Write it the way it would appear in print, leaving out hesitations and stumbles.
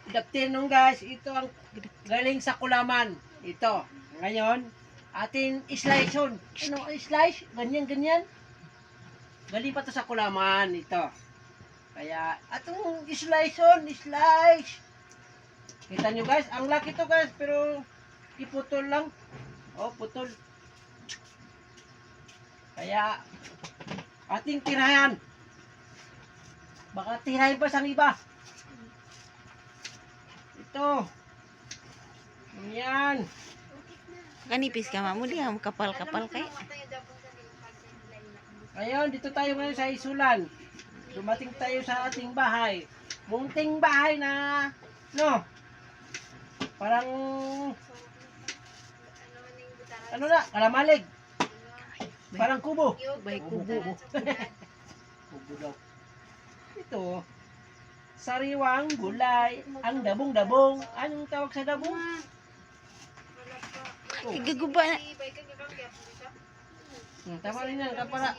Good afternoon guys, ito ang galing sa kulaman. Ito, ngayon, atin slice on. Ano, slice? Ganyan. Galing pa to sa kulaman, ito. Kaya, atong slice on, slice. Kita nyo guys, ang laki to guys, pero iputol lang. Oh, putol. Kaya, ating tirayan. Baka tirahin pa sa iba. Ito. Yan. Kanipis ka mamu dia kapal-kapal kay. Ngayon, dito tayo ngayon sa Isulan. Dumating tayo sa ating bahay. Munting bahay na, no? Parang, ano na, kalamalig. Parang kubo. Bay kubo. Kubo daw. Ito, sariwang gulay, ang dabong-dabong. Anong tawag sa dabong? Igaguba na. Tama rin yan, kapara.